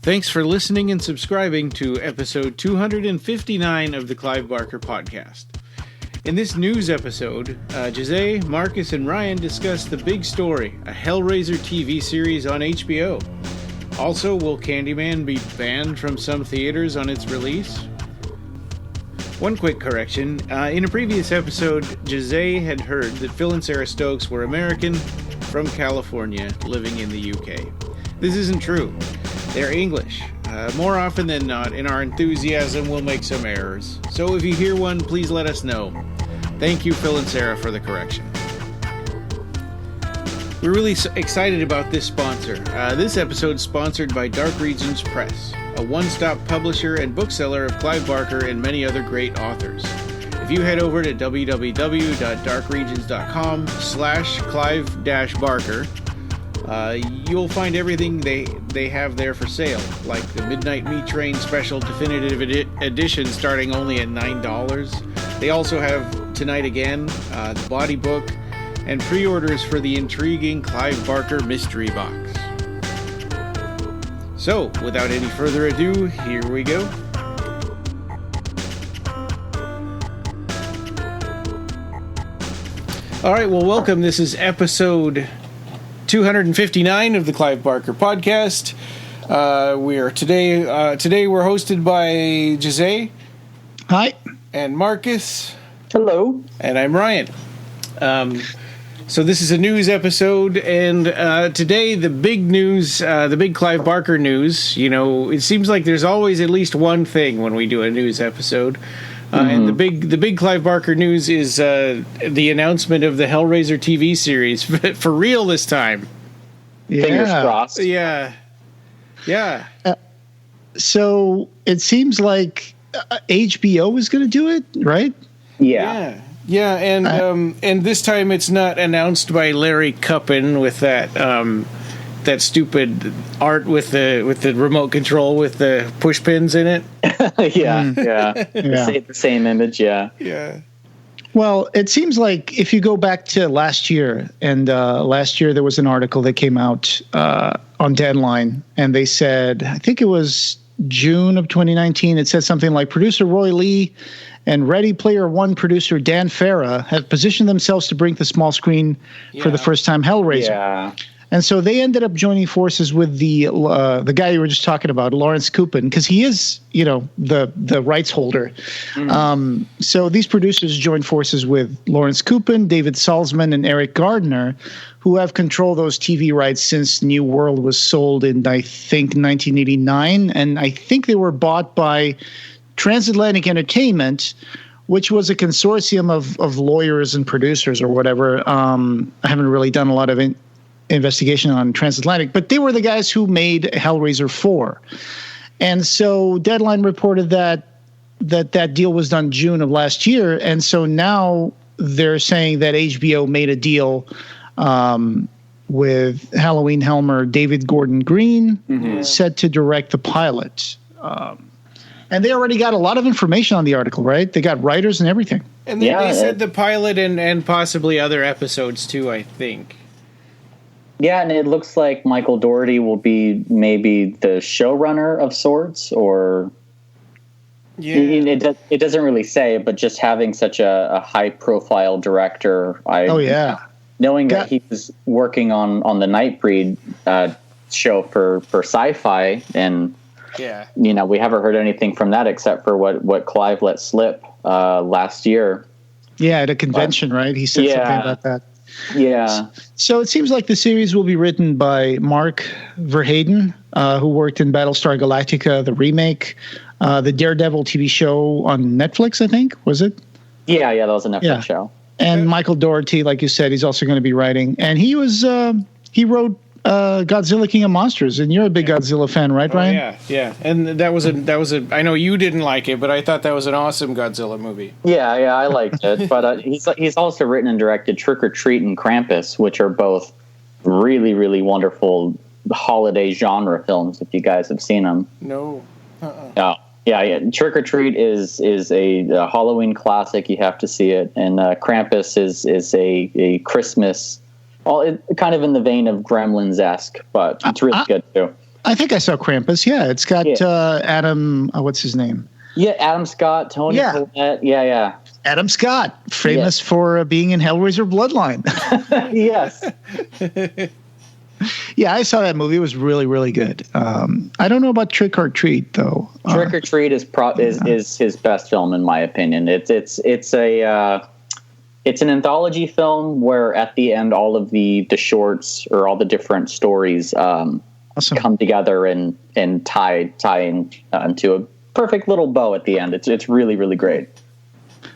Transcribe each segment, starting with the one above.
Thanks for listening and subscribing to episode 259 of the Clive Barker Podcast. In this news episode, Jose, Marcus, and Ryan discuss The Big Story, a Hellraiser TV series on HBO. Also, will Candyman be banned from some theaters on its release? One quick correction. In a previous episode, Jose had heard that Phil and Sarah Stokes were American from California living in the UK. This isn't true. They're English. More often than not, in our enthusiasm, we'll make some errors. So if you hear one, please let us know. Thank you, Phil and Sarah, for the correction. We're really excited about this sponsor. This episode is sponsored by Dark Regions Press, a one-stop publisher and bookseller of Clive Barker and many other great authors. If you head over to www.darkregions.com/Clive-Barker, you'll find everything they have there for sale, like the Midnight Meat Train Special Definitive Edition starting only at $9. They also have Tonight Again, the Body Book, and pre-orders for the intriguing Clive Barker Mystery Box. So, without any further ado, here we go. Alright, well, welcome. This is episode 259 of the Clive Barker Podcast. Today we're hosted by Jose. Hi. And Marcus. Hello. And I'm Ryan. So this is a news episode, and today the big news, the big Clive Barker news. You know, it seems like there's always at least one thing when we do a news episode. And the big Clive Barker news is the announcement of the Hellraiser TV series for real this time. Yeah. Fingers crossed. Yeah. So it seems like HBO is going to do it, right? Yeah. Yeah, and this time it's not announced by Larry Cuppen with that stupid art with the remote control with the push pins in it. Yeah. The same image, yeah. Yeah. Well, it seems like if you go back to last year, and last year there was an article that came out on Deadline, and they said, I think it was June of 2019, it said something like producer Roy Lee and Ready Player One producer Dan Farah have positioned themselves to bring the small screen for the first time Hellraiser. Yeah. And so they ended up joining forces with the guy you were just talking about, Lawrence Kupin, because he is, the rights holder. So these producers joined forces with Lawrence Kupin, David Salzman, and Eric Gardner, who have controlled those TV rights since New World was sold in, I think, 1989. And I think they were bought by Transatlantic Entertainment, which was a consortium of lawyers and producers or whatever. I haven't really done a lot of investigation on Transatlantic, but they were the guys who made Hellraiser 4. And so Deadline reported that deal was done June of last year. And so now they're saying that HBO made a deal with Halloween Helmer David Gordon Green, set to direct the pilot. And they already got a lot of information on the article, right? They got writers and everything. And they said the pilot and possibly other episodes too, I think. Yeah, and it looks like Michael Dougherty will be maybe the showrunner of sorts, or it doesn't really say, but just having such a high-profile director, knowing that he was working on the Nightbreed show for Sci-Fi, and we haven't heard anything from that except for what Clive let slip last year. Yeah, at a convention, right? He said something about that. Yeah. So it seems like the series will be written by Mark Verheiden, who worked in Battlestar Galactica, the remake, the Daredevil TV show on Netflix, I think, was it? Yeah, that was a Netflix show. And Michael Dougherty, like you said, he's also going to be writing. And he wrote Godzilla King of Monsters, and you're a big Godzilla fan, right, Ryan? Yeah. And that was a I know you didn't like it, but I thought that was an awesome Godzilla movie. Yeah, I liked it. But he's also written and directed Trick or Treat and Krampus, which are both really, really wonderful holiday genre films, if you guys have seen them. No. Yeah. Trick or Treat is a Halloween classic. You have to see it. And Krampus is a Christmas, kind of in the vein of Gremlins-esque, but it's really good too. I think I saw Krampus. Yeah, it's got Adam. What's his name? Yeah, Adam Scott, Tony Collette. Yeah. Adam Scott, famous for being in Hellraiser Bloodline. Yes. Yeah, I saw that movie. It was really, really good. I don't know about Trick or Treat though. Trick or Treat is his best film in my opinion. It's an anthology film where at the end all of the shorts or all the different stories come together and tie into a perfect little bow at the end. It's really, really great.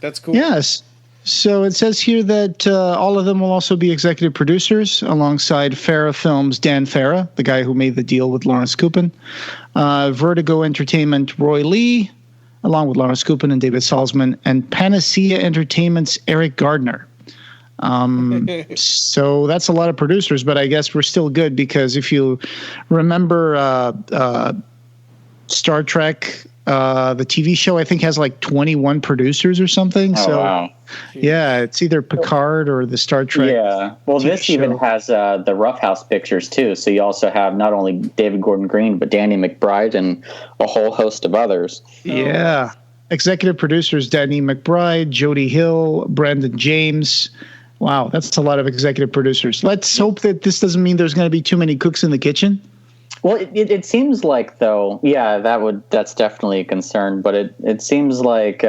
That's cool. Yes. So it says here that all of them will also be executive producers alongside Farah Films' Dan Farah, the guy who made the deal with Lawrence Kupin. Vertigo Entertainment, Roy Lee, along with Lawrence Kupin and David Salzman, and Panacea Entertainment's Eric Gardner. So that's a lot of producers, but I guess we're still good because if you remember Star Trek, the TV show, I think, has like 21 producers or something. Wow. Yeah, it's either Picard or the Star Trek. Yeah. Well, this show even has the Rough House pictures, too. So you also have not only David Gordon Green, but Danny McBride and a whole host of others. Yeah. Executive producers, Danny McBride, Jody Hill, Brandon James. Wow, that's a lot of executive producers. Let's hope that this doesn't mean there's going to be too many cooks in the kitchen. Well, it seems like, though, that's definitely a concern. But it seems like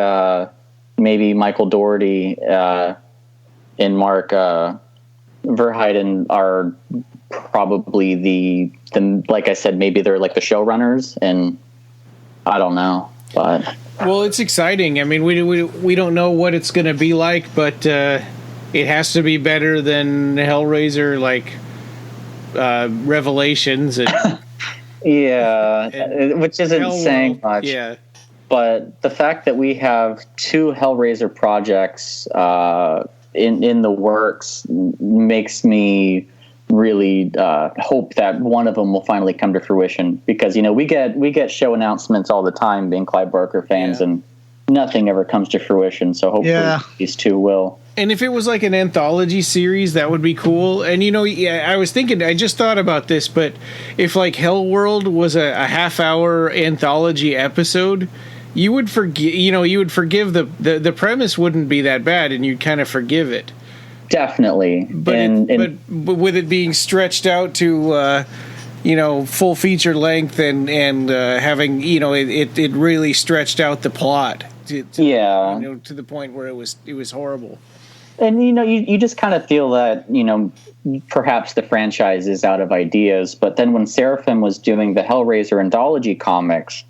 maybe Michael Dougherty and Mark Verheiden are probably the like I said, maybe they're like the showrunners, and I don't know, but well, it's exciting. I mean, we don't know what it's going to be like, but it has to be better than Hellraiser, like Revelations, and which isn't saying much. Yeah. But the fact that we have 2 Hellraiser projects in the works makes me really hope that one of them will finally come to fruition. Because we get show announcements all the time, being Clive Barker fans, and nothing ever comes to fruition. So hopefully these 2 will. And if it was like an anthology series, that would be cool. And I was thinking, I just thought about this, but if like Hellworld was a half-hour anthology episode, you would forgive. You would forgive the premise wouldn't be that bad, and you'd kind of forgive it. Definitely, but with it being stretched out to full feature length and having it really stretched out the plot to the point where it was horrible. And you just kind of feel that perhaps the franchise is out of ideas. But then when Seraphim was doing the Hellraiser anthology comics,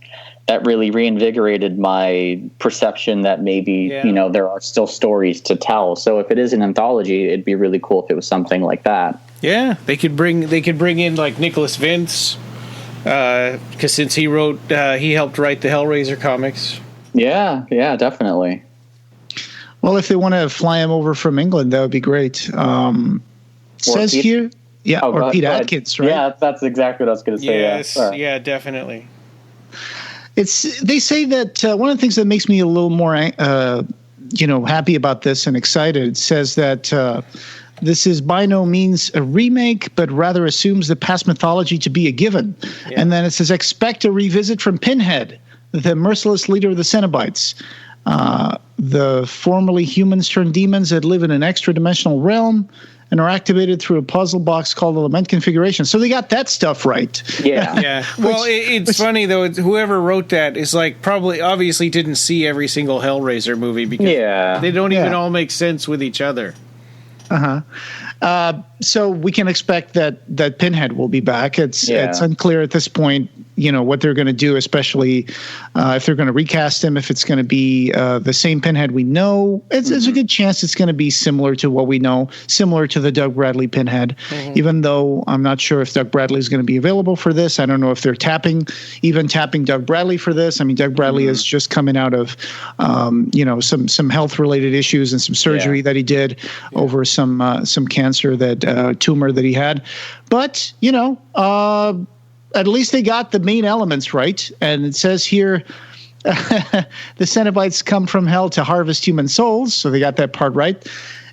that really reinvigorated my perception that maybe there are still stories to tell. So if it is an anthology, it'd be really cool if it was something like that. Yeah, they could bring in like Nicholas Vince, because since he helped write the Hellraiser comics. Yeah, definitely. Well, if they want to fly him over from England, that would be great. Says Pete, here, or Pete Atkins, right? Yeah, that's exactly what I was going to say. Yes, yeah, definitely. They say that one of the things that makes me a little more, happy about this and excited, says that this is by no means a remake, but rather assumes the past mythology to be a given. Yeah. And then it says, expect a revisit from Pinhead, the merciless leader of the Cenobites. The formerly humans turned demons that live in an extra-dimensional realm and are activated through a puzzle box called the Lament configuration. So they got that stuff right. Yeah. Yeah. Well, it's funny, though. Whoever wrote that is like probably obviously didn't see every single Hellraiser movie because they don't even all make sense with each other. So we can expect that Pinhead will be back. It's unclear at this point, what they're going to do, especially if they're going to recast him, if it's going to be the same Pinhead we know. There's a good chance it's going to be similar to what we know, similar to the Doug Bradley Pinhead, even though I'm not sure if Doug Bradley is going to be available for this. I don't know if they're tapping Doug Bradley for this. I mean, Doug Bradley is just coming out of, some health-related issues and some surgery that he did over some cancer, that tumor that he had. But, at least they got the main elements right. And it says here, the Cenobites come from hell to harvest human souls. So they got that part right.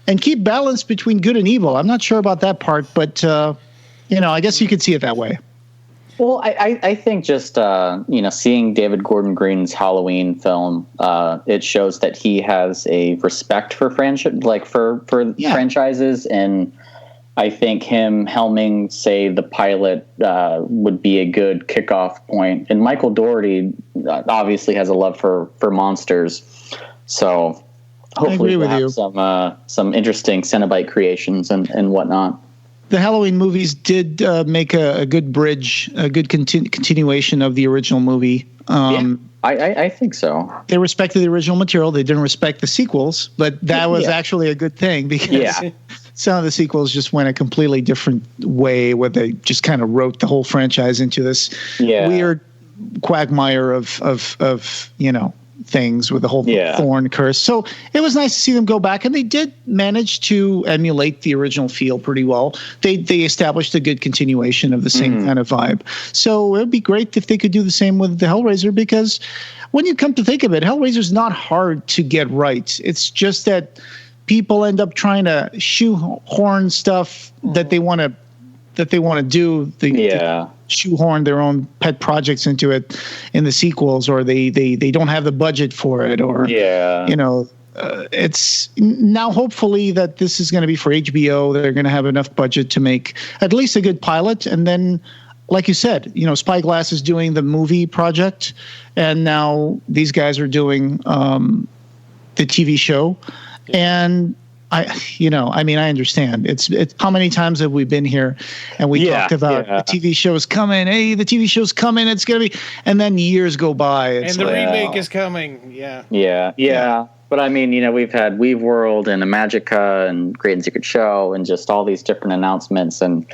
And keep balance between good and evil. I'm not sure about that part, but, I guess you could see it that way. Well, I think just seeing David Gordon Green's Halloween film, it shows that he has a respect for franchises, and I think him helming, say, the pilot would be a good kickoff point. And Michael Dougherty obviously has a love for monsters, so hopefully we'll have some interesting Cenobite creations and whatnot. The Halloween movies did make a good bridge, a good continuation of the original movie. I think so. They respected the original material. They didn't respect the sequels, but that was actually a good thing because some of the sequels just went a completely different way where they just kind of wrote the whole franchise into this weird quagmire of things with the whole thorn curse. So it was nice to see them go back, and they did manage to emulate the original feel pretty well. They established a good continuation of the same kind of vibe. So it would be great if they could do the same with the Hellraiser, because when you come to think of it, Hellraiser's not hard to get right. It's just that people end up trying to shoehorn stuff that they want to do. To shoehorn their own pet projects into it in the sequels, or they don't have the budget for it, or it's now hopefully that this is going to be for HBO. They're going to have enough budget to make at least a good pilot, and then, like you said, Spyglass is doing the movie project, and now these guys are doing the TV show, and I understand. It's how many times have we been here and we talked about the TV show's coming. Hey, the TV show's coming. It's going to be, and then years go by. And the remake is coming. Yeah. But I mean, we've had Weave World and Imagica and Great and Secret Show and just all these different announcements, and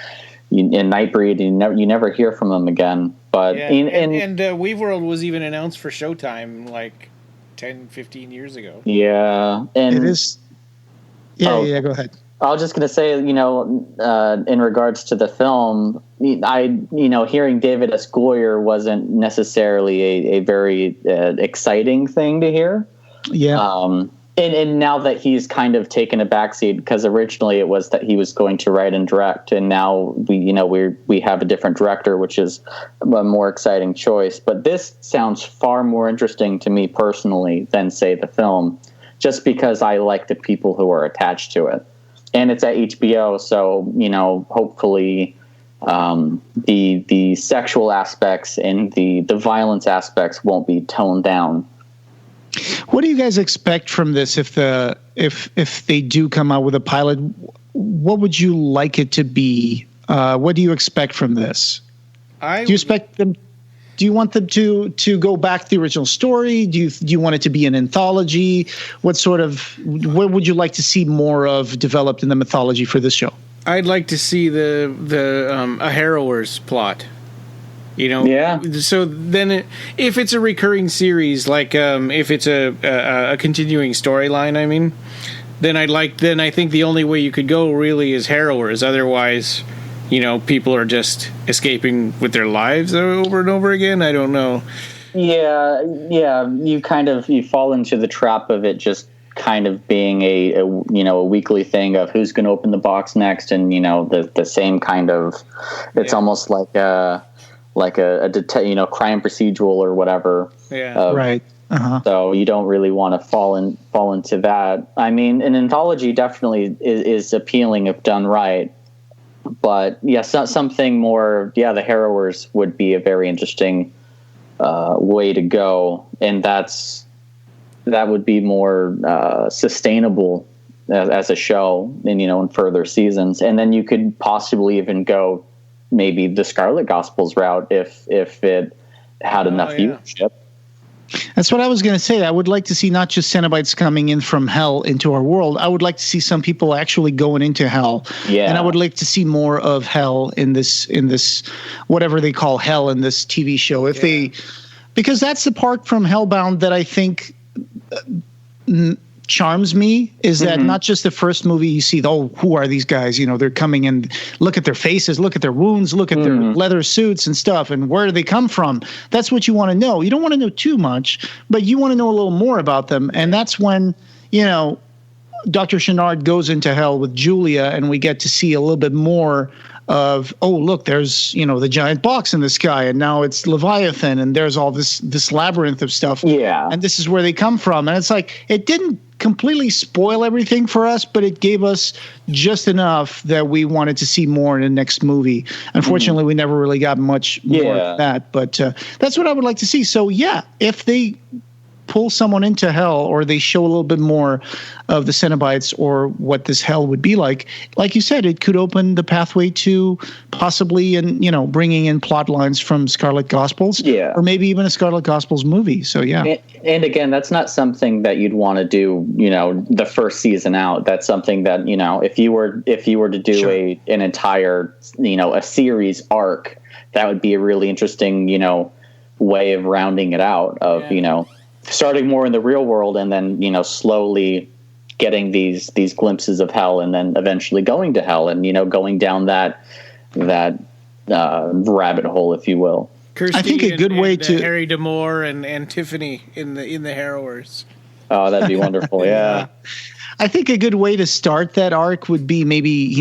in Nightbreed, you never hear from them again. But Weave World was even announced for Showtime like 10, 15 years ago. Yeah, and it is. Go ahead. I was just going to say, in regards to the film, hearing David S. Goyer wasn't necessarily a very exciting thing to hear. Yeah. And now that he's kind of taken a backseat, because originally it was that he was going to write and direct, and now we have a different director, which is a more exciting choice. But this sounds far more interesting to me personally than, say, the film, just because I like the people who are attached to it. And it's at HBO, so, hopefully the sexual aspects and the violence aspects won't be toned down. What do you guys expect from this if they do come out with a pilot? What would you like it to be? What do you expect from this? Do you expect them? Do you want them to go back to the original story? Do you want it to be an anthology? What would you like to see more of developed in the mythology for this show? I'd like to see a Harrower's plot. So then if it's a recurring series, like if it's a continuing storyline, then I think the only way you could go really is Harrowers. Otherwise, people are just escaping with their lives over and over again. I don't know. Yeah. You fall into the trap of it just kind of being a weekly thing of who's going to open the box next, and the same kind of. It's almost like a crime procedural or whatever. Yeah. Right. Uh-huh. So you don't really want to fall into that. An anthology definitely is appealing if done right. But something more. Yeah, the Harrowers would be a very interesting way to go, and that would be more sustainable as a show, and in further seasons. And then you could possibly even go maybe the Scarlet Gospels route if it had enough viewership. That's what I was going to say. I would like to see not just Cenobites coming in from hell into our world. I would like to see some people actually going into hell. Yeah. And I would like to see more of hell in this whatever they call hell in this TV show. Because that's the part from Hellbound that I think charms me, is that not just the first movie you see, who are these guys? They're coming and look at their faces, look at their wounds, look at their leather suits and stuff, and where do they come from? That's what you want to know. You don't want to know too much, but you want to know a little more about them. And that's when, Dr. Chenard goes into hell with Julia, and we get to see a little bit more of, oh, look, there's, the giant box in the sky, and now it's Leviathan, and there's all this labyrinth of stuff. Yeah. And this is where they come from. And it's like, it didn't completely spoil everything for us, but it gave us just enough that we wanted to see more in the next movie. Unfortunately, we never really got much more of that, but that's what I would like to see. So yeah, if they pull someone into hell, or they show a little bit more of the Cenobites or what this hell would be like you said, it could open the pathway to possibly, bringing in plot lines from Scarlet Gospels, or maybe even a Scarlet Gospels movie. So yeah. And again, that's not something that you'd want to do, the first season out. That's something that, if you were to do an entire, a series arc, that would be a really interesting, way of rounding it out of, starting more in the real world, and then slowly getting these glimpses of hell, and then eventually going to hell, and going down that rabbit hole, if you will. Kirsty, I think a good way to Harry D'Amour and Tiffany in the Harrowers. Oh, that'd be wonderful. Yeah. I think a good way to start that arc would be maybe,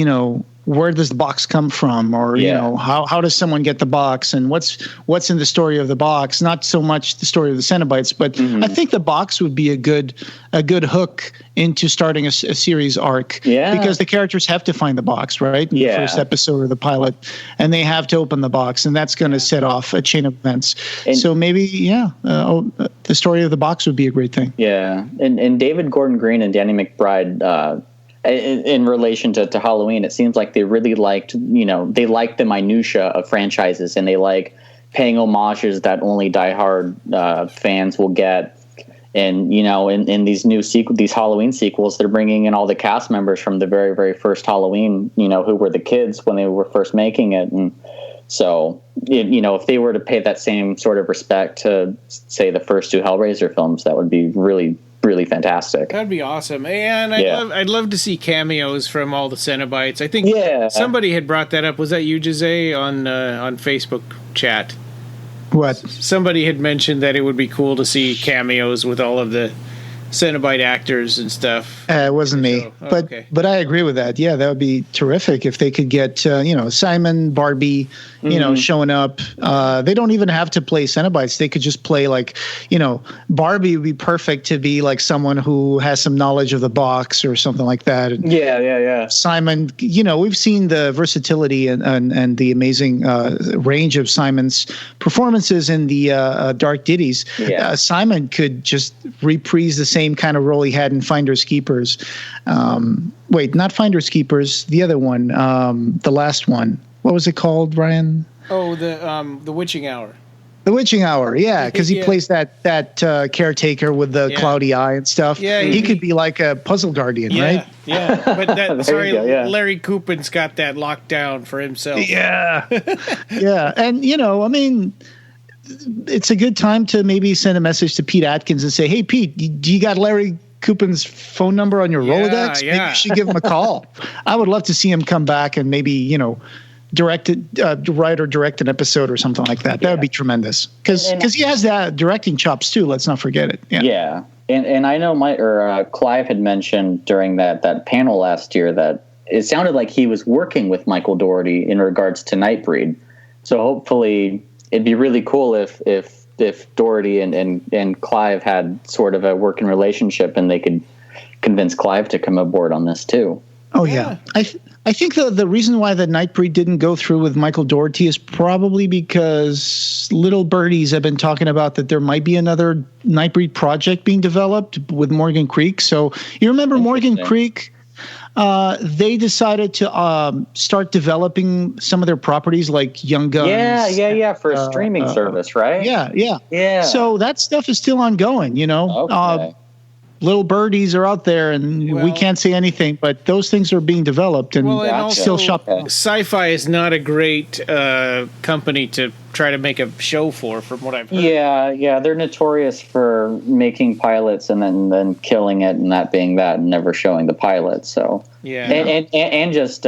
where does the box come from, or how does someone get the box, and what's in the story of the box? Not so much the story of the Cenobites, but I think the box would be a good hook into starting a series arc. Yeah, because the characters have to find the box, right? In the first episode or the pilot, and they have to open the box, and that's going to set off a chain of events. And so maybe the story of the box would be a great thing. Yeah, and David Gordon Green and Danny McBride. In relation to Halloween, it seems like they really liked, they like the minutia of franchises, and they like paying homages that only diehard fans will get. And, in these new these Halloween sequels, they're bringing in all the cast members from the very, very first Halloween, who were the kids when they were first making it. And so, if they were to pay that same sort of respect to, say, the first two Hellraiser films, that would be really, really fantastic. That'd be awesome. And I'd love to see cameos from all the Cenobites. I think somebody had brought that up. Was that you, Jose, on Facebook chat? What? Somebody had mentioned that it would be cool to see cameos with all of the Cenobite actors and stuff. It wasn't me, but I agree with that. Yeah, that would be terrific if they could get Simon, Barbie, showing up. They don't even have to play Cenobites. They could just play Barbie would be perfect to be like someone who has some knowledge of the box or something like that. Yeah. Simon, we've seen the versatility and the amazing range of Simon's performances in the Dark Ditties. Yeah. Simon could just reprise the same kind of role he had in Finders Keepers. Wait, not Finders Keepers. The other one, the last one. What was it called, Ryan? Oh, the Witching Hour. The Witching Hour, yeah, because he plays that caretaker with the cloudy eye and stuff. Yeah, he could be like a puzzle guardian, right? Yeah, but Larry Coupin's got that locked down for himself. Yeah, yeah, and it's a good time to maybe send a message to Pete Atkins and say, "Hey, Pete, do you got Larry Coupin's phone number on your Rolodex? Maybe you should give him a call." I would love to see him come back and maybe write or direct an episode or something like that. That would be tremendous because he has that directing chops too. Let's not forget it. Yeah. And I know Clive had mentioned during that panel last year that it sounded like he was working with Michael Dougherty in regards to Nightbreed. So hopefully it'd be really cool if Dougherty and Clive had sort of a working relationship and they could convince Clive to come aboard on this too. Oh yeah. I think the reason why the Nightbreed didn't go through with Michael Dougherty is probably because little birdies have been talking about that there might be another Nightbreed project being developed with Morgan Creek. So you remember Morgan Creek? They decided to start developing some of their properties like Young Guns. Yeah, for a streaming service, right? Yeah. So that stuff is still ongoing, Okay. Little birdies are out there, and we can't say anything, but those things are being developed and still shop. Sci-Fi is not a great company to try to make a show from what I've heard. Yeah, they're notorious for making pilots and then killing it, and that being that, and never showing the pilot. So and just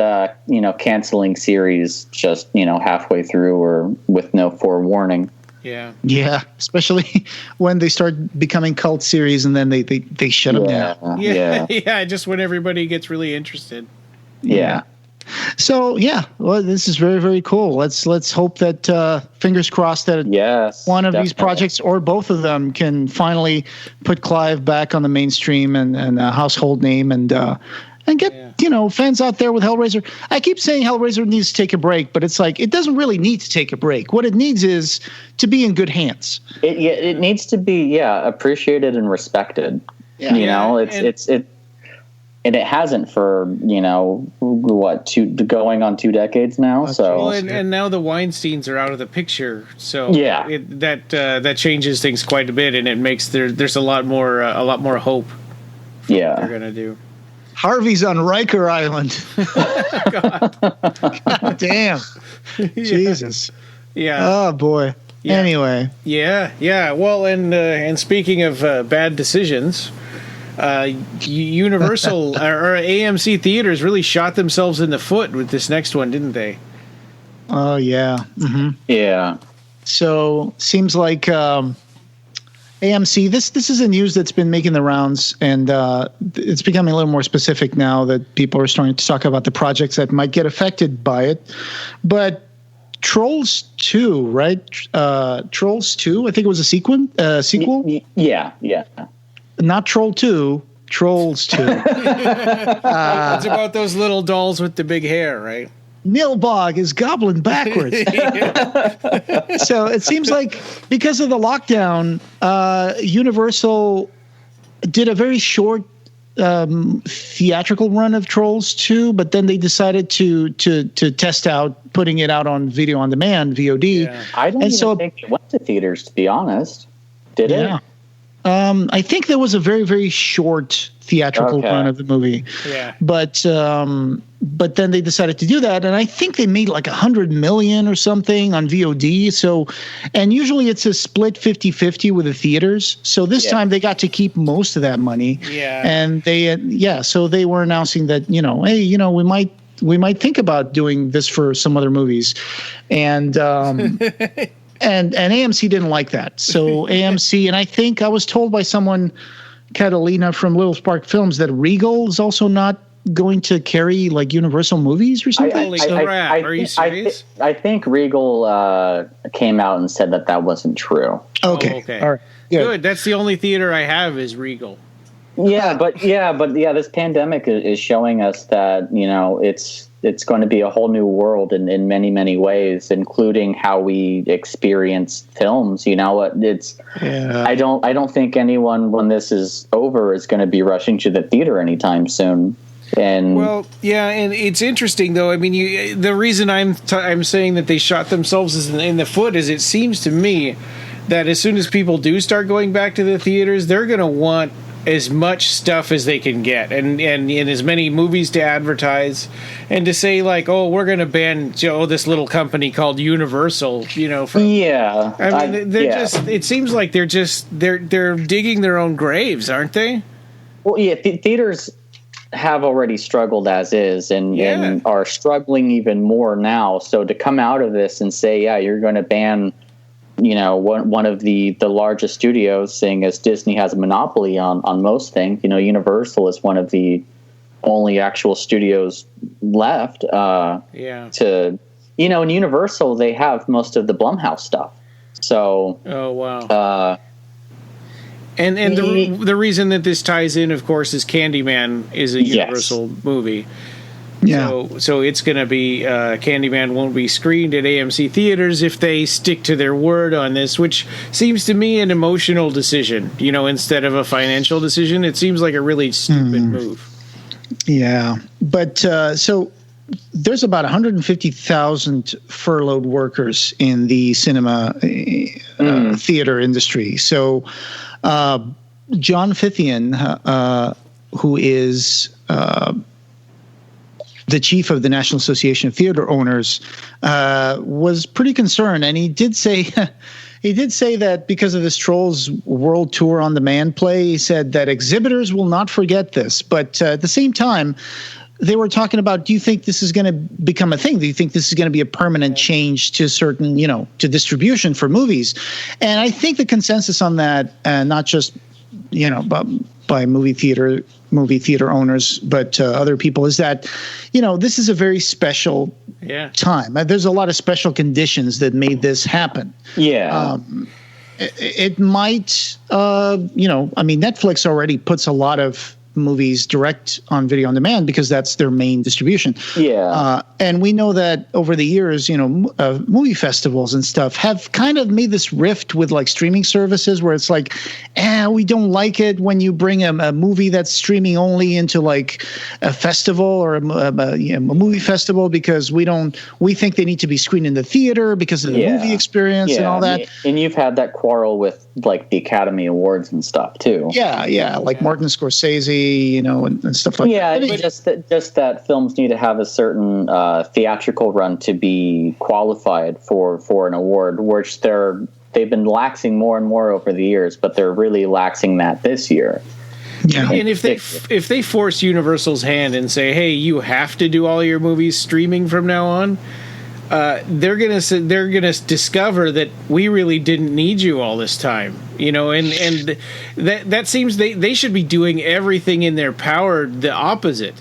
canceling series just halfway through or with no forewarning. Yeah, especially when they start becoming cult series and then they shut them down. Yeah, just when everybody gets really interested. Yeah. So yeah, well, this is very, very cool. Let's hope that fingers crossed that one of these projects or both of them can finally put Clive back on the mainstream and a household name and get fans out there with Hellraiser. I keep saying Hellraiser needs to take a break, but it's like it doesn't really need to take a break. What it needs is to be in good hands. It needs to be appreciated and respected. Yeah. And it hasn't for, going on 2 decades now. So and now the Weinsteins are out of the picture. So that changes things quite a bit, and it makes there's a lot more hope. Yeah, they're gonna do. Harvey's on Riker Island. God damn. Jesus. Yeah. Oh boy. Yeah. Anyway. Yeah. Well, and speaking of bad decisions. Universal or AMC theaters really shot themselves in the foot with this next one, didn't they? Oh yeah. Mm-hmm. Yeah. So seems like AMC. This is a news that's been making the rounds, and it's becoming a little more specific now that people are starting to talk about the projects that might get affected by it. But Trolls 2, right? Trolls 2. I think it was a sequel. Yeah. Not Troll 2, Trolls 2. It's about those little dolls with the big hair, right? Nilbog is goblin backwards. So it seems like because of the lockdown, Universal did a very short theatrical run of Trolls 2, but then they decided to test out putting it out on video on demand, VOD. Yeah. I don't think it went to theaters, to be honest. Did it? I think there was a very, very short theatrical run of the movie. Yeah. But then they decided to do that, and I think they made like $100 million or something on VOD. So, and usually it's a split 50-50 with the theaters. So this time they got to keep most of that money. Yeah. And so they were announcing that, hey, we might think about doing this for some other movies. And And AMC didn't like that. So AMC, and I think I was told by someone, Catalina from Little Spark Films, that Regal is also not going to carry like Universal movies or something. Holy crap! Are you serious? I think Regal came out and said that wasn't true. Okay. All right. Good. That's the only theater I have is Regal. Yeah, but this pandemic is showing us that it's going to be a whole new world in many, many ways, including how we experience films. I don't think anyone, when this is over, is going to be rushing to the theater anytime soon. And and it's interesting though. I mean, the reason I'm saying that they shot themselves in the foot is it seems to me that as soon as people do start going back to the theaters, they're going to want as much stuff as they can get and as many movies to advertise, and to say like, oh, we're going to ban this little company called Universal, it seems like they're digging their own graves, aren't they? Well, theaters have already struggled as is and are struggling even more now. So to come out of this and say, you're going to ban one of the largest studios, seeing as Disney has a monopoly on most things. Universal is one of the only actual studios left. In Universal, they have most of the Blumhouse stuff. So. Oh wow. And the reason that this ties in, of course, is Candyman is a Universal movie. Yeah. So it's going to be Candyman won't be screened at AMC theaters if they stick to their word on this, which seems to me an emotional decision, instead of a financial decision. It seems like a really stupid move. Yeah. But so there's about 150,000 furloughed workers in the cinema theater industry. So John Fithian, who is the chief of the National Association of Theater Owners, was pretty concerned, and he did say that because of this Trolls World Tour on Demand play, he said that exhibitors will not forget this. But at the same time, they were talking about, do you think this is going to become a thing? Do you think this is going to be a permanent change to certain, to distribution for movies? And I think the consensus on that, not just, by movie theater owners, but other people, is that, this is a very special time. There's a lot of special conditions that made this happen. Yeah. It might, Netflix already puts a lot of movies direct on video on demand because that's their main distribution. Yeah. And we know that over the years, movie festivals and stuff have kind of made this rift with like streaming services where it's like, we don't like it when you bring a movie that's streaming only into like a festival or a movie festival because we think they need to be screened in the theater because of the movie experience and all that. And you've had that quarrel with like the Academy Awards and stuff too. Yeah. Like Martin Scorsese, and stuff like that. Yeah, just that films need to have a certain theatrical run to be qualified for an award, which they've been laxing more and more over the years, but they're really laxing that this year. Yeah. And if they force Universal's hand and say, "Hey, you have to do all your movies streaming from now on," they're gonna discover that we really didn't need you all this time, and that seems they should be doing everything in their power the opposite.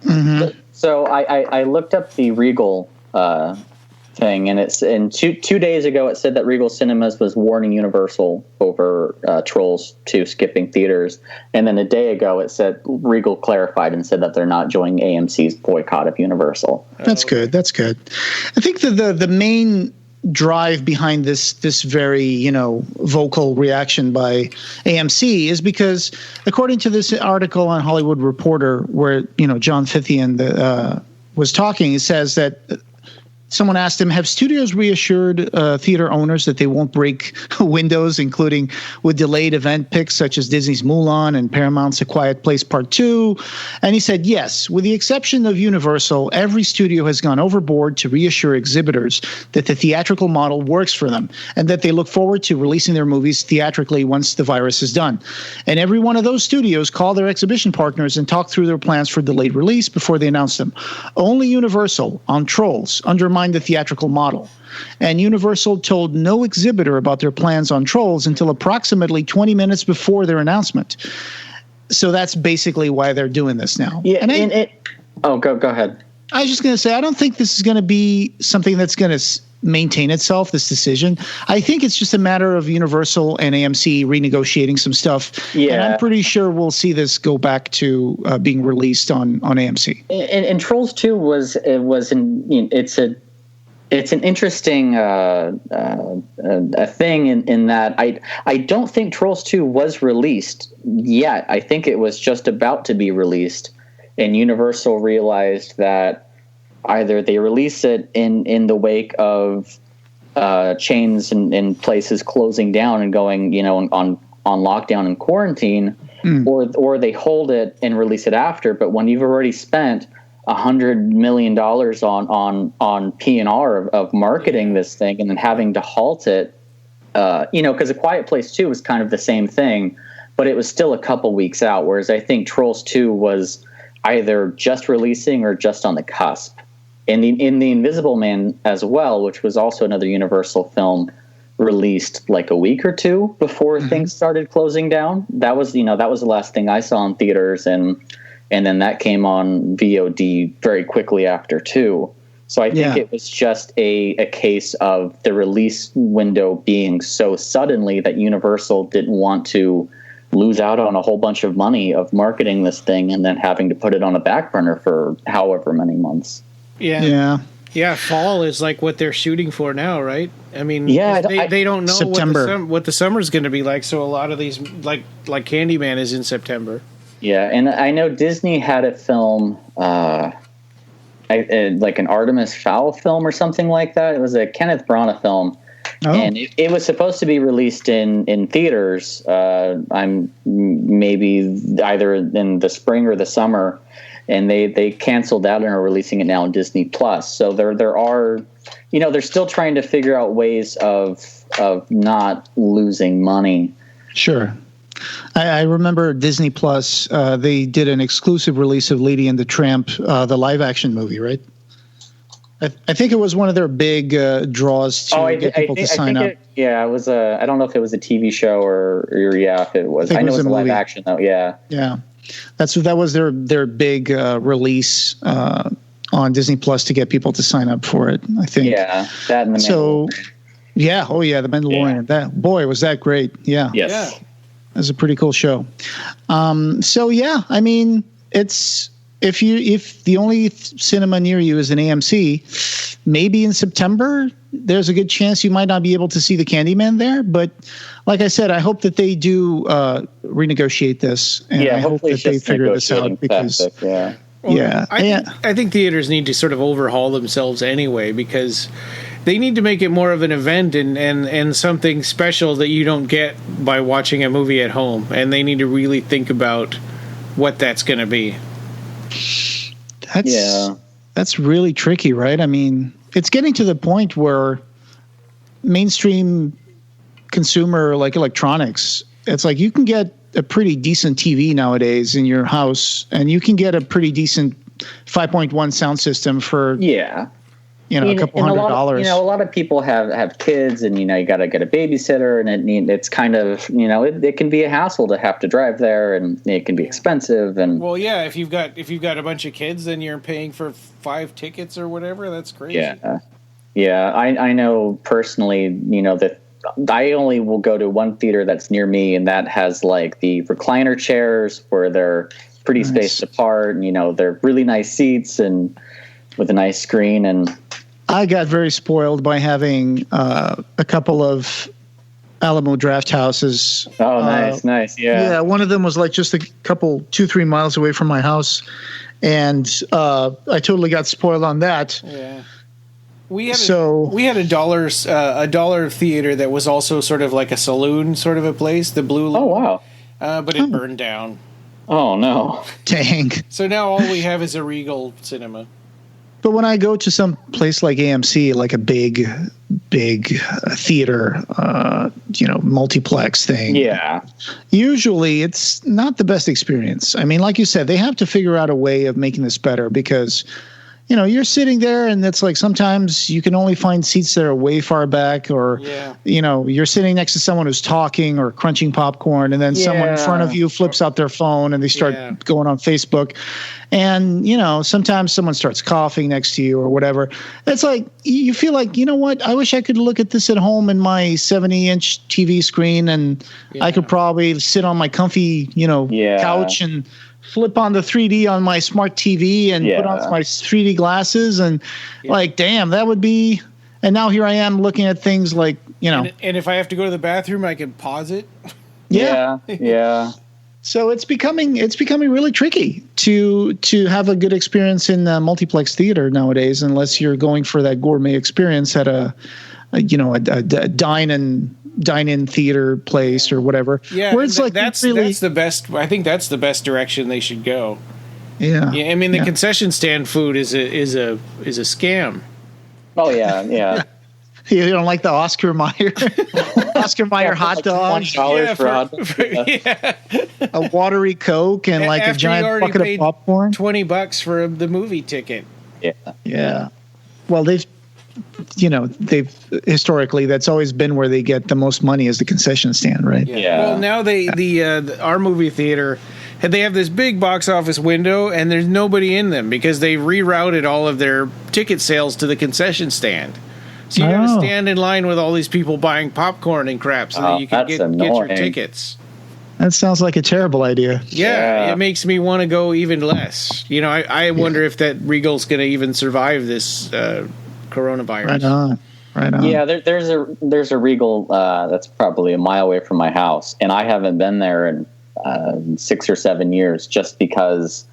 Mm-hmm. So I looked up the Regal thing, and two days ago it said that Regal Cinemas was warning Universal over Trolls 2 skipping theaters, and then a day ago it said Regal clarified and said that they're not joining AMC's boycott of Universal. That's good. I think the main drive behind this very vocal reaction by AMC is because, according to this article on Hollywood Reporter, where John Fithian was talking, it says that. Someone asked him, have studios reassured theater owners that they won't break windows, including with delayed event picks such as Disney's Mulan and Paramount's A Quiet Place Part 2? And he said, yes, with the exception of Universal, every studio has gone overboard to reassure exhibitors that the theatrical model works for them and that they look forward to releasing their movies theatrically once the virus is done. And every one of those studios called their exhibition partners and talked through their plans for delayed release before they announced them. Only Universal on Trolls undermined the theatrical model, and Universal told no exhibitor about their plans on Trolls until approximately 20 minutes before their announcement. So that's basically why they're doing this now. Yeah, go ahead. I was just going to say, I don't think this is going to be something that's going to maintain itself, this decision. I think it's just a matter of Universal and AMC renegotiating some stuff. Yeah. And I'm pretty sure we'll see this go back to being released on AMC. And Trolls 2 it's an interesting a thing in that I don't think Trolls 2 was released yet. I think it was just about to be released, and Universal realized that either they release it in the wake of chains and places closing down and going on lockdown and quarantine, or they hold it and release it after. But when you've already spent $100 million on P&R of marketing this thing and then having to halt it, because A Quiet Place 2 was kind of the same thing, but it was still a couple weeks out, whereas I think Trolls 2 was either just releasing or just on the cusp. In the Invisible Man as well, which was also another Universal film, released like a week or two before things started closing down. That was the last thing I saw in theaters, and then that came on VOD very quickly after too. So I think it was just a case of the release window being so suddenly that Universal didn't want to lose out on a whole bunch of money of marketing this thing and then having to put it on a back burner for however many months. Yeah. Fall is like what they're shooting for now, right? I mean, they don't know September. what the summer's going to be like. So a lot of these, like Candyman, is in September. Yeah, and I know Disney had a film, like an Artemis Fowl film or something like that. It was a Kenneth Branagh film, and it was supposed to be released in theaters. I'm maybe either in the spring or the summer, and they canceled that and are releasing it now on Disney Plus. So there are, they're still trying to figure out ways of not losing money. Sure. I remember Disney Plus, they did an exclusive release of Lady and the Tramp, the live action movie, right? I think it was one of their big draws to get people to sign up. It was I don't know if it was a TV show or if it was. I know it was a live action though. Yeah. Yeah. That was their big release on Disney Plus to get people to sign up for it, I think. Yeah. That and the Mandalorian. Yeah. Oh yeah. The Mandalorian. Yeah. Was that great. Yeah. Yes. Yeah. It was a pretty cool show. So yeah, I mean, it's, if the only cinema near you is an AMC, maybe in September, there's a good chance you might not be able to see the Candyman there. But like I said, I hope that they do renegotiate this, and I hope that they figure this out because I think theaters need to sort of overhaul themselves anyway, because they need to make it more of an event and something special that you don't get by watching a movie at home, and they need to really think about what that's going to be. That's really tricky, right? I mean, it's getting to the point where mainstream consumer like electronics, it's like you can get a pretty decent TV nowadays in your house, and you can get a pretty decent 5.1 sound system for a couple $100. A lot of people have kids, and you got to get a babysitter, and it's kind of it can be a hassle to have to drive there, and it can be expensive. And if you've got a bunch of kids, then you're paying for 5 tickets or whatever. That's crazy. I know personally, that I only will go to one theater that's near me, and that has like the recliner chairs where they're pretty spaced apart, and they're really nice seats and with a nice screen. And I got very spoiled by having a couple of Alamo Draft houses. Oh, nice. Yeah. Yeah. One of them was like just a couple, 2-3 miles away from my house. And I totally got spoiled on that. Yeah. We had a dollar theater that was also sort of like a saloon sort of a place, the Blue Lagoon. Oh, wow. But it burned down. Oh, no. Dang. So now all we have is a Regal cinema. But when I go to some place like AMC, like a big theater, multiplex thing. Yeah. Usually it's not the best experience. I mean, like you said, they have to figure out a way of making this better because, you're sitting there and it's like sometimes you can only find seats that are way far back or, you're sitting next to someone who's talking or crunching popcorn and then someone in front of you flips out their phone and they start going on Facebook. And, sometimes someone starts coughing next to you or whatever. It's like, you feel like, you know what? I wish I could look at this at home in my 70-inch TV screen and I could probably sit on my comfy, couch and flip on the 3D on my smart TV and put on my 3D glasses and like, damn, that would be. And now here I am looking at things like, And if I have to go to the bathroom, I can pause it. Yeah. So it's becoming really tricky to have a good experience in multiplex theater nowadays, unless you're going for that gourmet experience at a dine-in theater place or whatever. Yeah, where it's like that's the best. I think that's the best direction they should go. Yeah. I mean, the concession stand food is a scam. Oh yeah. You don't like the Oscar Mayer hot dog? $20 for hot dog. A watery Coke and like a giant bucket of popcorn. $20 for the movie ticket. Yeah. Well, they've historically that's always been where they get the most money is the concession stand, right? Yeah. Well, now our movie theater, they have this big box office window and there's nobody in them because they rerouted all of their ticket sales to the concession stand. So you got to stand in line with all these people buying popcorn and crap so that you can get your tickets. That sounds like a terrible idea. Yeah, it makes me want to go even less. I wonder if that Regal's going to even survive this coronavirus. Right on. Yeah, there's a Regal that's probably a mile away from my house, and I haven't been there in 6 or 7 years just because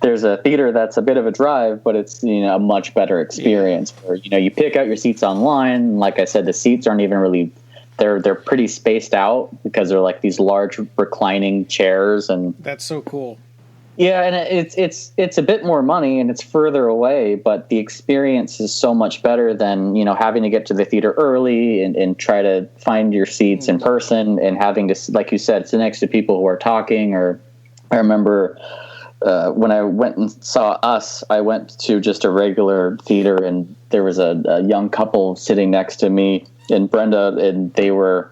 there's a theater that's a bit of a drive, but it's a much better experience. Where you pick out your seats online. Like I said, the seats aren't even really they're pretty spaced out because they're like these large reclining chairs, and that's so cool. Yeah, and it's a bit more money and it's further away, but the experience is so much better than having to get to the theater early and try to find your seats in person and having to, like you said, sit next to people who are talking. Or I remember when I went and saw Us, I went to just a regular theater, and there was a young couple sitting next to me and Brenda, and they were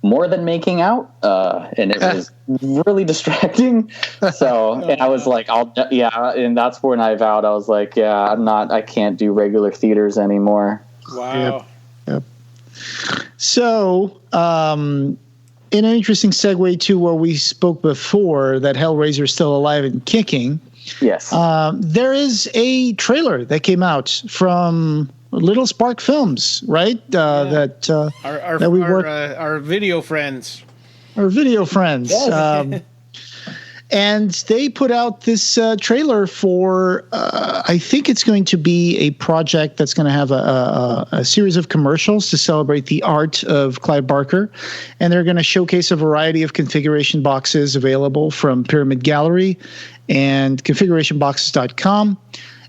more than making out, and it was really distracting. So, and I was like, and that's when I vowed, I was like, I can't do regular theaters anymore. Wow. Yep. So, in an interesting segue to where we spoke before, that Hellraiser is still alive and kicking. Yes. There is a trailer that came out from Little Spark Films, right? That our video friends. Our video friends. Yes. And they put out this trailer for, I think it's going to be a project that's going to have a series of commercials to celebrate the art of Clive Barker. And they're going to showcase a variety of configuration boxes available from Pyramid Gallery and configurationboxes.com.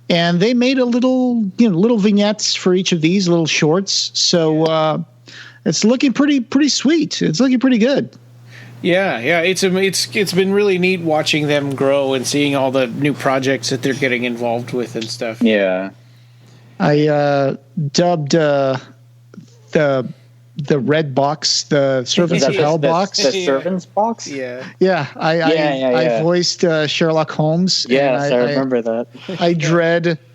And they made little vignettes for each of these, little shorts. So it's looking pretty sweet. It's looking pretty good. Yeah, it's been really neat watching them grow and seeing all the new projects that they're getting involved with and stuff. Yeah, I dubbed the red box the Servants of Hell box. The Servants box. Yeah. I voiced Sherlock Holmes. Yes, I remember that.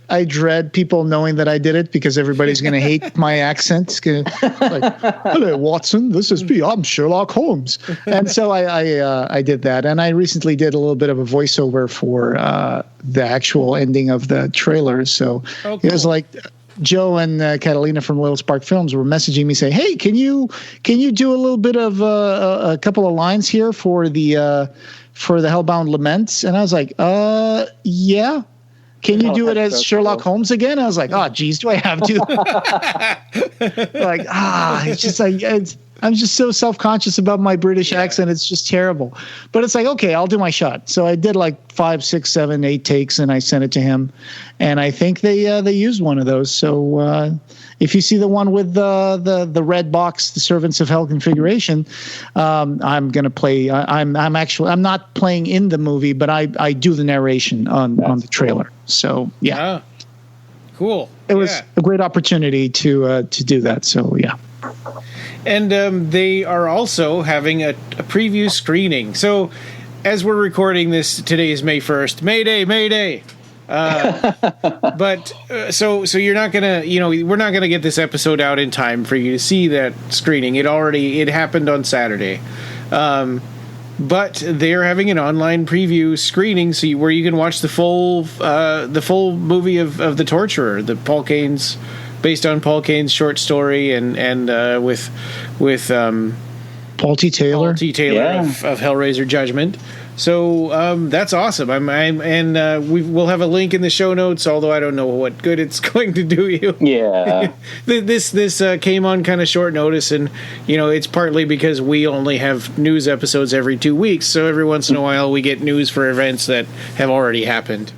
I dread people knowing that I did it because everybody's going to hate my accent. Like, hello, Watson. This is me. I'm Sherlock Holmes. And so I did that. And I recently did a little bit of a voiceover for the actual ending of the trailer. So It was like Joe and Catalina from Little Spark Films were messaging me saying, "Hey, can you do a little bit of a couple of lines here for the Hellbound Laments?" And I was like, yeah. Can you do it as Sherlock Holmes again? I was like, oh, geez, do I have to? It's just like, I'm just so self-conscious about my British accent. It's just terrible. But it's like, okay, I'll do my shot. So I did like 5, 6, 7, 8 takes, and I sent it to him. And I think they used one of those. So if you see the one with the red box, the Servants of Hell configuration, I'm going to play. I'm not playing in the movie, but I do the narration on the trailer. So yeah, cool. It was a great opportunity to do that. So yeah. And they are also having a preview screening. So as we're recording this, today is May 1st. Mayday. But so you're not gonna, we're not gonna get this episode out in time for you to see that screening. It happened on Saturday, but they're having an online preview screening, where you can watch the full movie of The Torturer, based on Paul Kane's short story, and with Paul T. Taylor of Hellraiser Judgment. So that's awesome. We'll have a link in the show notes, although I don't know what good it's going to do you. Yeah. This came on kind of short notice, and it's partly because we only have news episodes every 2 weeks, so every once in a while we get news for events that have already happened.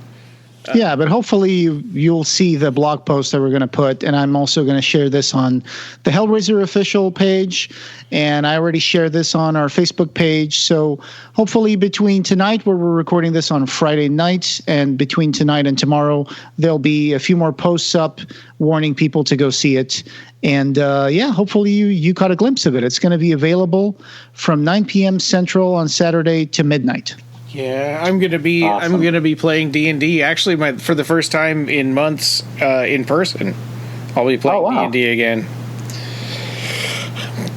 Yeah, but hopefully you'll see the blog post that we're going to put, and I'm also going to share this on the Hellraiser official page, and I already shared this on our Facebook page. So hopefully between tonight, where we're recording this on Friday night, and between tonight and tomorrow, there'll be a few more posts up warning people to go see it. And hopefully you caught a glimpse of it. It's going to be available from 9 p.m. Central on Saturday to midnight. Yeah, I'm gonna be playing D&D. Actually, for the first time in months in person. I'll be playing D&D again.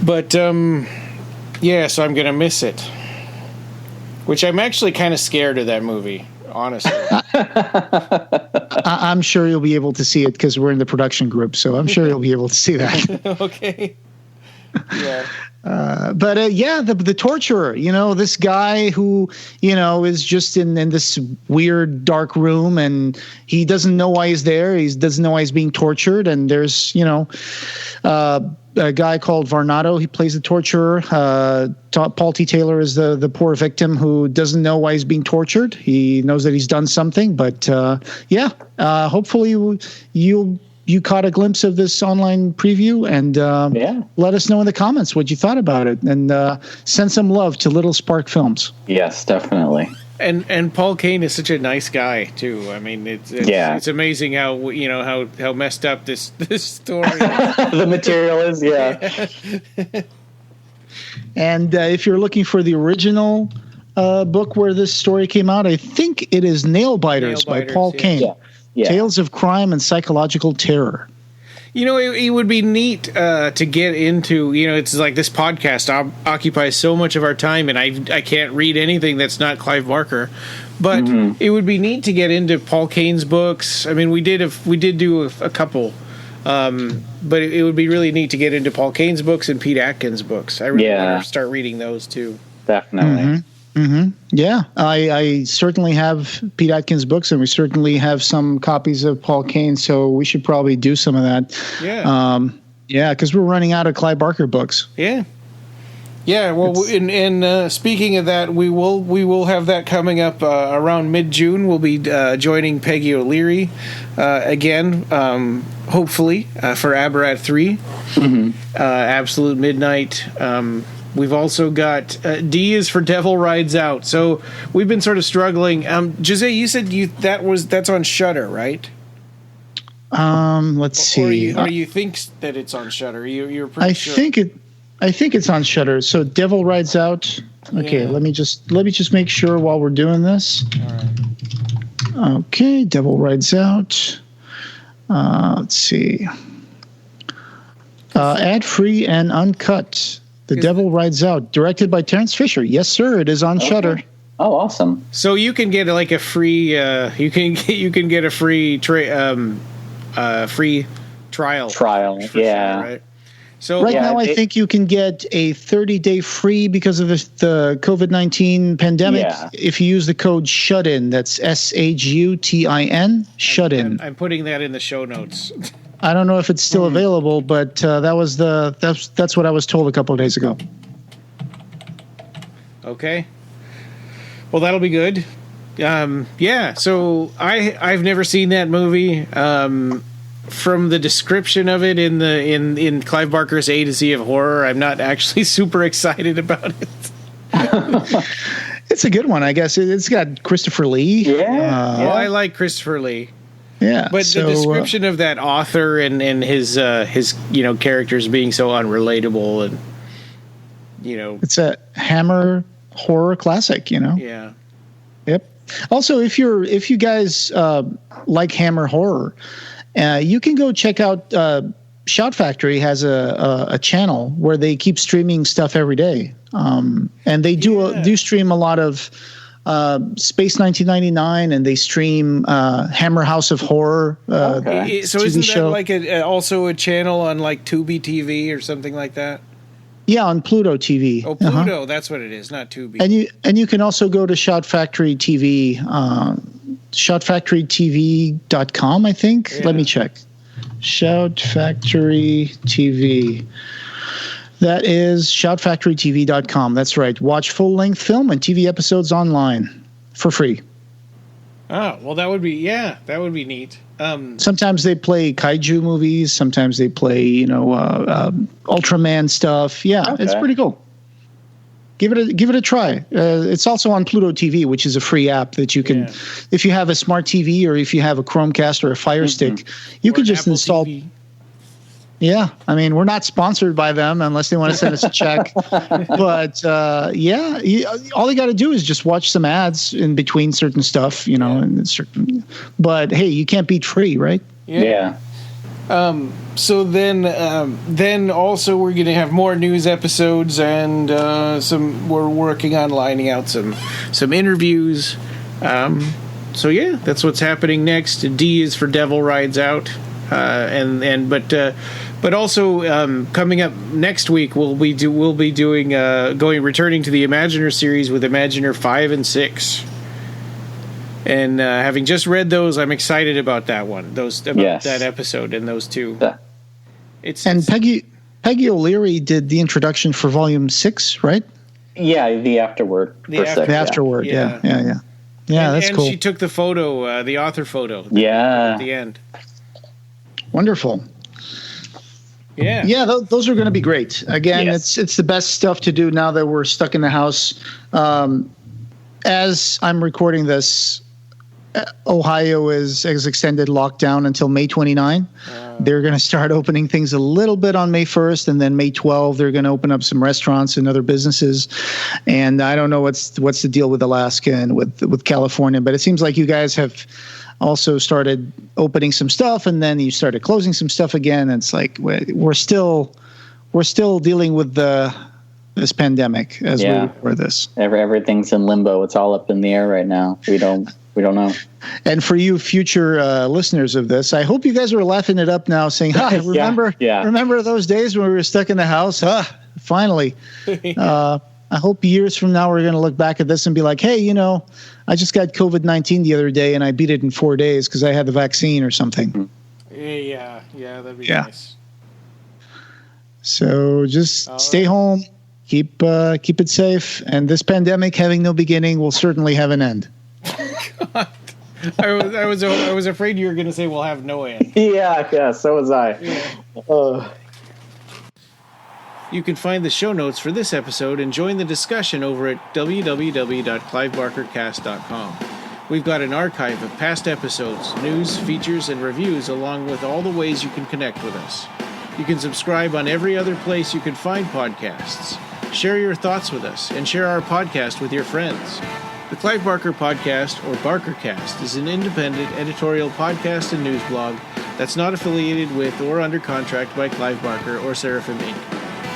But so I'm gonna miss it. Which I'm actually kind of scared of that movie, honestly. I'm sure you'll be able to see it because we're in the production group, so I'm sure you'll be able to see that. Okay. Yeah. The torturer, this guy who, is just in this weird dark room, and he doesn't know why he's there. He doesn't know why he's being tortured. And there's, a guy called Varnado. He plays the torturer. Paul T. Taylor is the poor victim who doesn't know why he's being tortured. He knows that he's done something, but hopefully you caught a glimpse of this online preview, and let us know in the comments what you thought about it, and send some love to Little Spark Films. Yes, definitely. And Paul Kane is such a nice guy too. I mean, it's amazing how messed up this story the material is. Yeah. And if you're looking for the original book where this story came out, I think it is Nailbiters by Paul Kane. Yeah. Tales of Crime and Psychological Terror. It would be neat to get into, it's like this podcast occupies so much of our time, and I can't read anything that's not Clive Barker. But it would be neat to get into Paul Kane's books. I mean, we did do a couple, but it would be really neat to get into Paul Kane's books and Pete Atkins' books. I really want to start reading those too. Definitely. Yeah, I certainly have Pete Atkins' books, and we certainly have some copies of Paul Kane, so we should probably do some of that. Yeah. Because we're running out of Clive Barker books. Yeah. Yeah, well, and speaking of that, we will have that coming up around mid-June. We'll be joining Peggy O'Leary again, hopefully, for Abarat 3, Absolute Midnight. We've also got D is for Devil Rides Out. So we've been sort of struggling. Jose, you said that's on Shudder, right? Let's see. Or you think that it's on Shudder? You're pretty sure. I think it's on Shudder. So Devil Rides Out. Okay, let me just make sure while we're doing this. All right. Okay, Devil Rides Out. Let's see. Ad-free and uncut. The Devil Rides Out, directed by Terrence Fisher. Yes, sir. It is on Shudder. Oh, awesome! So you can get like a free. You can get a free free trial. Yeah. Right. So now, I think you can get a 30-day free because of the COVID-19 pandemic. Yeah. If you use the code SHUTIN, that's SHUTIN. SHUTIN. I'm putting that in the show notes. I don't know if it's still available, but that's what I was told a couple of days ago. Okay. Well, that'll be good. So I've never seen that movie. From the description of it in Clive Barker's A to Z of Horror, I'm not actually super excited about it. It's a good one, I guess. It's got Christopher Lee. Well, I like Christopher Lee. Yeah, but the description of that author and his characters being so unrelatable, and it's a Hammer horror classic. Yeah. Yep. Also, if you guys like Hammer horror, you can go check out. Shout Factory has a channel where they keep streaming stuff every day, and they do stream a lot of. Space 1999, and they stream Hammer House of Horror. So TV isn't show. that like also a channel on like Tubi TV or something like that? Yeah, on Pluto TV. Oh, Pluto, that's what it is, not Tubi. And you can also go to Shout Factory TV, shoutfactorytv.com, I think. Yeah. Let me check. Shout Factory TV. That is shoutfactorytv.com. That's right. Watch full-length film and TV episodes online for free. Oh, well, that would be neat. Sometimes they play kaiju movies. Sometimes they play, Ultraman stuff. Yeah, It's pretty cool. Give it a try. It's also on Pluto TV, which is a free app that you can, if you have a smart TV or if you have a Chromecast or a Fire Stick, you can just install. TV. Yeah, I mean, we're not sponsored by them unless they want to send us a check. But all you got to do is just watch some ads in between certain stuff, and certain. But hey, you can't beat free, right? Yeah. So then also we're going to have more news episodes and we're working on lining out some interviews. So yeah, that's what's happening next. D is for Devil Rides Out. But also coming up next week we'll be doing returning to the Imaginer series with Imaginer 5 and 6, and having just read those, I'm excited about that one. That episode and those two. Yeah. Peggy O'Leary did the introduction for Volume 6, right? Yeah, the afterword. The afterword. Yeah. That's cool. And she took the photo, the author photo. Yeah. At the end. Wonderful. Yeah, those are going to be great. Again, it's the best stuff to do now that we're stuck in the house. as I'm recording this, Ohio has extended lockdown until May 29. They're going to start opening things a little bit on May 1st, and then May 12 they're going to open up some restaurants and other businesses. And I don't know what's the deal with Alaska and with California, but it seems like you guys have also started opening some stuff, and then you started closing some stuff again. And it's like we're still dealing with this pandemic as we record this. Everything's in limbo. It's all up in the air right now. We don't know. And for you future listeners of this, I hope you guys are laughing it up now, saying, remember those days when we were stuck in the house? Finally. I hope years from now we're going to look back at this and be like, hey, I just got COVID-19 the other day and I beat it in 4 days because I had the vaccine or something. Yeah, that'd be nice. So just stay home, keep it safe, and this pandemic having no beginning will certainly have an end. God. I was afraid you were going to say we'll have no end. Yeah, so was I. Yeah. You can find the show notes for this episode and join the discussion over at www.clivebarkercast.com. We've got an archive of past episodes, news, features, and reviews, along with all the ways you can connect with us. You can subscribe on every other place you can find podcasts. Share your thoughts with us and share our podcast with your friends. The Clive Barker Podcast, or BarkerCast, is an independent editorial podcast and news blog that's not affiliated with or under contract by Clive Barker or Seraphim Inc.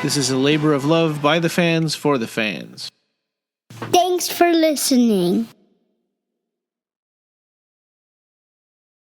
This is a labor of love by the fans for the fans. Thanks for listening.